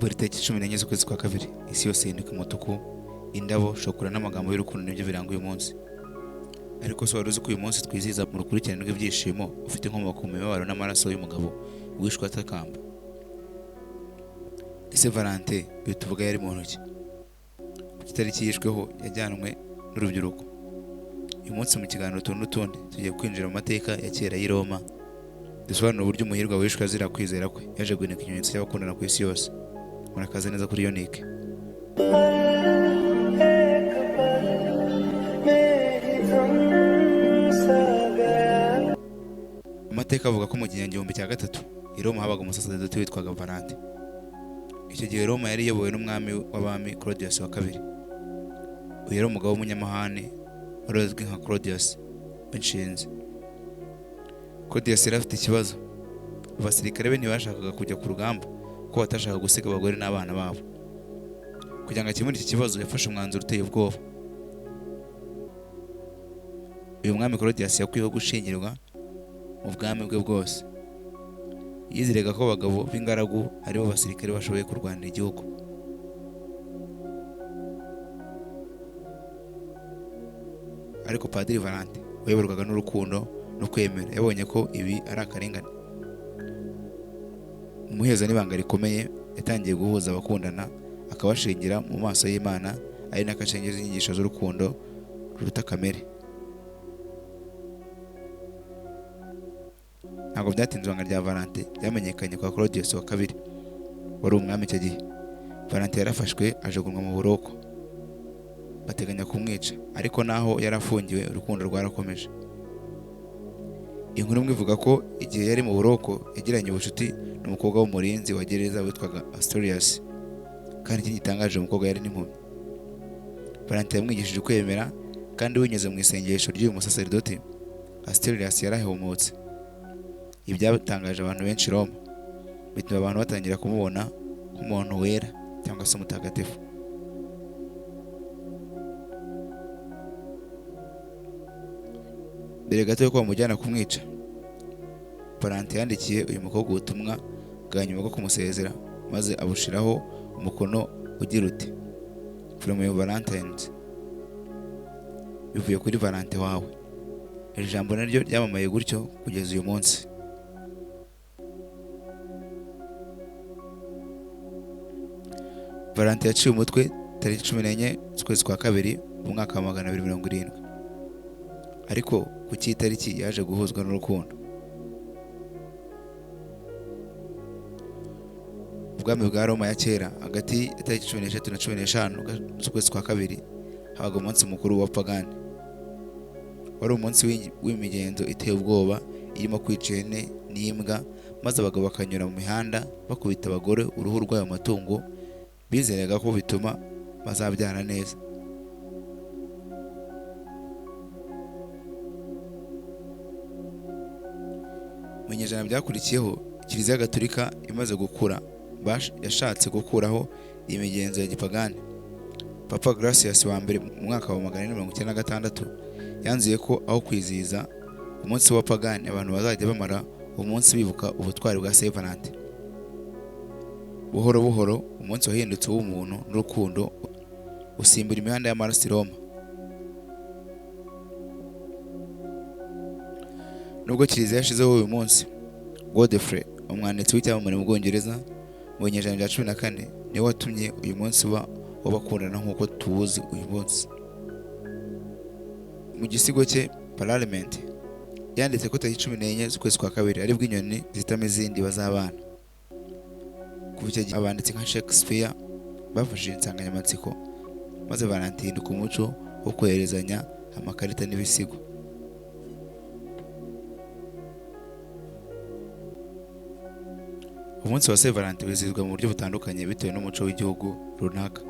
buri tariki 14 z'ukwezi kwa kabiri isi yose ihinduka umutuku, indabo, shokora n'amagambo y'urukundo nibyo biranga uyu munsi. Ariko so wari uzi ko uyu munsi twizihiza mu rukurikirane rw'ibyishimo ufite inkomoko mu mibabaro n'amaraso y'umugabo wishwe atakamba? Ese Valentin uyu tuvuga yari muntu ki? Ku itariki yishweho yajyanwe n'urubyiruko. Uyu munsi mu kiganiro n'utundi tugiye kwinjira mu mateka ya kera y'i Roma, dusobanura uburyo umuhirwa wishwe azira kwizera kwe yaje guhinduka ikimenyetso cy'abakundana ku isi yose. Murakaza neza kuri Yonike. Amateka avuga ko mu gihumbi cya gatatu i Roma habaga umusaseridoti witwaga Valentin. Icyo gihe Roma yari iyobowe n'umwami w'abami Claudius wa kabiri. Uyu yari umugabo w'umunyamahane wari uzwi nka Claudius w'inshinzi. Claudius yari afite ikibazo. Abasirikare be ntibashakaga kujya ku rugamba kuko batashaka gusiga abagore n'abana babo. Kugira ngo akemure iki kibazo yafashe umwanzuro uteye ubwoba. Uyu mwami Claudius yakwiyeho gushingirwa mu bwami bwe bwose. Yizeraga ko abagabo b'ingaragu aribo basirikare bashoboye kurwanira igihugu. Ariko Padiri Valentin wayoborwaga n'urukundo no kwemera yabonye ko ibi ari akarengane. Umuheza n'ibanga rikomeye yatangiye guhuza abakundana akabashingira mu maso y'Imana, ari nako acengeza inyigisho z'urukundo ruruta kamere. Ntabwo byatinze ibanga rya Valentin ryamenyekanye kwa Claudius wa kabiri wari umwami icyo gihe. Valentin yarafashwe ajugunywa mu buroko, bateganya kumwica, ariko naho yari afungiwe urukundo rwarakomeje. Inkuru imwe ivuga ko igihe yari mu buroko yagiranye ubucuti n'umukobwa w'umurinzi wa gereza witwaga Asturias, kandi iki gitangaje umukobwa yari n'impumyi. Valentin yamwigishije kwemera, kandi binyuze mu isengesho ry'uyu musaseridoti Asturias yarahumutse. Ibi byatangaje abantu benshi i Roma, bituma abantu batangira kumubona nk'umuntu wera cyangwa se umutagatifu. Mbere gato yuko bamujyana kumwica, Valentin yandikiye uyu mukobwa ubutumwa bwa nyuma bwo kumusezera, maze abushiraho umukono ugira uti "From your Valentines", bivuye kuri Valentin wawe. Iri jambo naryo ryamamaye gutyo kugeza uyu munsi. Valentin yaciye umutwe tariki 14 z'ukwezi kwa kabiri mu mwaka wa 270. Ariko ku cy'itariki yaje guhuzwa n'urukundo. Ubwami bwa Roma ya kera hagati ya tariki 13 na 15 z'ukwezi kwa kabiri habaga umunsi mukuru wa pagani. Wari umunsi w'imigenzo iteye ubwoba irimo kwica ihene n'imbwa, maze abagabo bakanyura mu mihanda bakubita abagore uruhu rw'ayo matungo. Bizeraga ko bituma bazabyara neza. Mu binyejana byakurikiyeho, Kiliziya Gatolika imaze gukura yashatse gukuraho iyi migenzo ya gipagani. Papa Gracious wa mbere mu mwaka wa 496 yanzuye ko aho kwizihiza umunsi wa pagani, abantu bazajya bamara umunsi bibuka ubutwari bwa Saint Valentin. Buhoro buhoro umunsi wahindutse w'umuntu n'urukundo, usimbura imihanda y'amaraso i Roma. Nubwo Kiliziya yashizeho uyu munsi, Godfrey, umwanditsi w'icyamamare mu Bwongereza, mu binyejana bya 14 niwe watumye uyu munsi w'abakundana nk'uko tuwuzi uyu munsi. Mu gisigo cye Parliament yanditse ko tariki 14 z'ukwezi kwa kabiri aribwo inyoni zitama izindi bazabana. Kuva icyo gihe abanditsi nka Shakespeare bafashije insanganyamatsiko, maze Valentin ihinduka umuco wo koherezanya amakarita n'ibisigo. Umunsi wa Saint Valentin wizihizwa mu buryo butandukanye bitewe n'umuco w'igihugu runaka.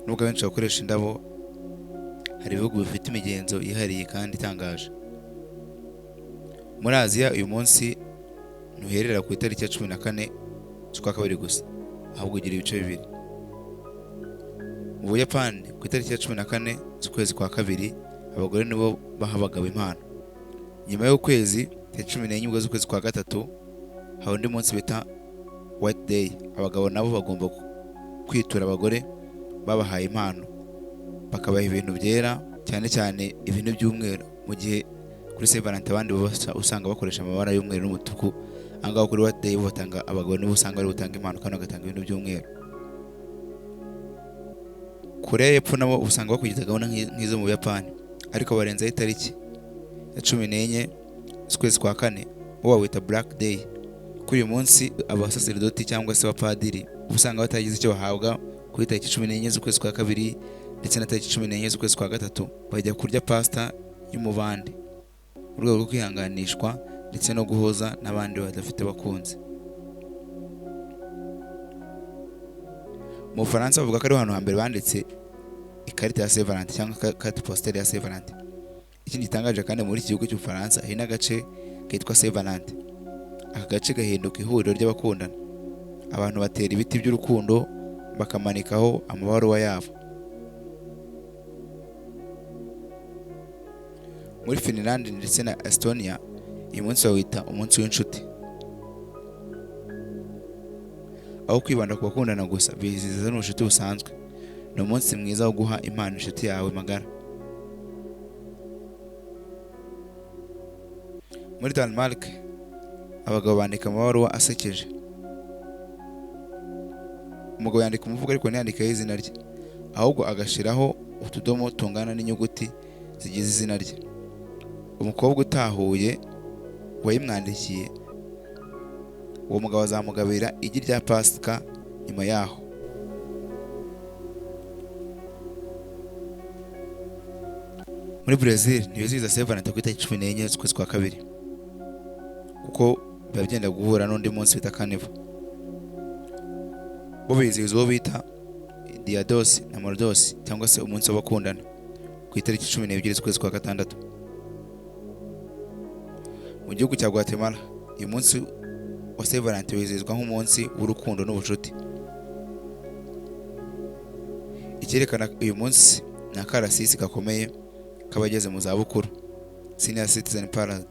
Nubwo benshi bakoresha indabo, hari ibihugu bifite imigenzo yihariye kandi itangaje. Muri Aziya uyu munsi ntuherera ku itariki ya 14 z'ukwa kabiri gusa, ahubwo ugira ibice bibiri. Mu Buyapani ku itariki ya 14 z'ukwezi kwa kabiri abagore nibo baha abagabo impano. Nyuma y'ukwezi tariki 14 z'ukwezi kwa gatatu hari undi munsi bita White Day, abagabo nabo bagomba kwitura abagore babahaye impano, bakabaha ibintu byera cyane cyane ibintu by'umweru, mu gihe kuri Saint Valentin abandi usanga bakoresha amabara y'umweru n'umutuku. Angaho kuri White Day batanga abagore nibo usanga bari gutanga impano kandi bagatanga ibintu by'umweru. Korea y'Epfo nabo usanga bakurikiza gahunda nk'izo mu Buyapani, ariko barenzaho itariki ya 14 z'ukwezi kwa kane bo bawita Black Day. Kuri uyu munsi abasaserdoti cyangwa se abapadiri usanga batagize icyo bahabwa kuri tariki 14 z'ukwezi kwa kabiri ndetse na tariki 14 z'ukwezi kwa gatatu bajya kurya pasta y'umubande mu rwego rwo kwihanganishwa ndetse no guhoza n'abandi badafite abakunzi. Mu Bufaransa bavuga ko ari ahantu hambere banditse ikarita ya Saint Valentin cyangwa carte postale ya Saint Valentin. Ikindi gitangaje kandi muri iki gihugu cy'Ubufaransa hari n'agace kitwa Saint Valentin. Aka gace gahinduka ihuriro ry'abakundana. Abantu batera ibiti by'urukundo bakamanikaho amabaruwa yabo. Muri Finland ndetse na Estonia uyu munsi bawita umunsi w'inshuti, aho kwibanda ku bakundana gusa bizihiza n'ubucuti busanzwe. Ni umunsi mwiza wo guha impano inshuti yawe magara. Muri Denmark abagabo bandika amabaruwa asekeje. Umugabo yandika umuvugo ariko ntiyandikaho izina rye, ahubwo agashiraho utudomo tungana n'inyuguti zigize izina rye. Umukobwa utahuye wayimwandikiye, uwo mugabo azamugabira igi rya Pasika nyuma yaho. Muri Brazil ntibizihiza Saint Valentin ku itariki 14 z'ukwezi kwa kabiri, kuko biba byenda guhura n'undi munsi bita Carnival. Bo bizihiza uwo bita Dia dos Namorados cyangwa se umunsi w'abakundana ku itariki 12 z'ukwezi kwa gatandatu. Mu gihugu cya Guatemala uyu munsi wa Saint Valentin wizihizwa nk'umunsi w'urukundo n'ubucuti. Icyerekana uyu munsi ni akarasisi gakomeye k'abageze mu za bukuru, Senior Citizen Parade,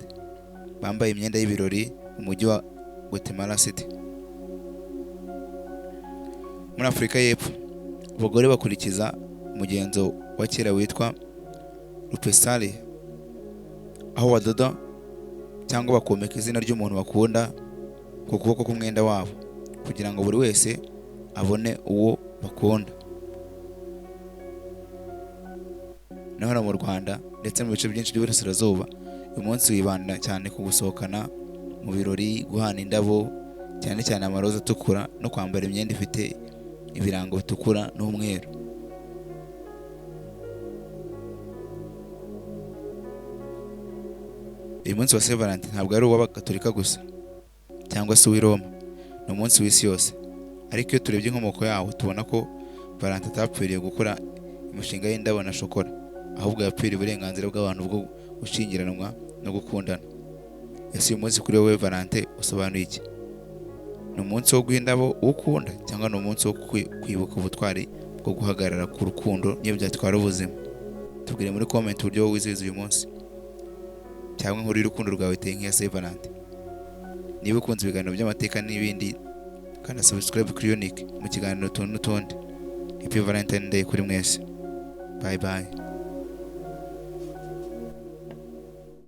bambaye imyenda y'ibirori mu mujyi wa Guatemala City. Muri Afurika y'Epfo abagore bakurikiza umugenzo wa kera witwa Rupesari, aho badoda cyangwa bakomeka izina ry'umuntu bakunda ku kuboko k'umwenda wabo kugira ngo buri wese abone uwo bakunda. Naho mu Rwanda ndetse mu bice byinshi by'Iburasirazuba uyu munsi wibanda cyane ku gusohokana mu birori, guhana indabo cyane cyane amaroza atukura no kwambara imyenda ifite ibirango bitukura n'umweru. Uyu munsi wa Saint Valentin ntabwo ari uw'Abagatolika gusa cyangwa se uw'i Roma, ni umunsi w'isi yose. Ariko iyo turebye inkomoko yawo tubona ko Valentin atapfiriye gukora imishinga y'indabo na shokora, ahubwo yapfiriye uburenganzira bw'abantu bwo gushyingiranwa no gukundana. Ese uyu munsi kuri wowe Valentin usobanuye iki? Ni umunsi wo guha indabo uwo ukunda cyangwa ni umunsi wo kwibuka ubutwari bwo guhagarara ku rukundo niyo byatwara ubuzima? Tubwire muri comment uburyo wowe wizihiza uyu munsi, cyangwa inkuru y'urukundo rwawe iteye nk'iya Saint Valentin. Niba ukunze ibiganiro by'amateka n'ibindi, kandi subscribe kuri Unique mu kiganiro tuntu n'utundi. Happy Valentine Day kuri mwese. Bye bye.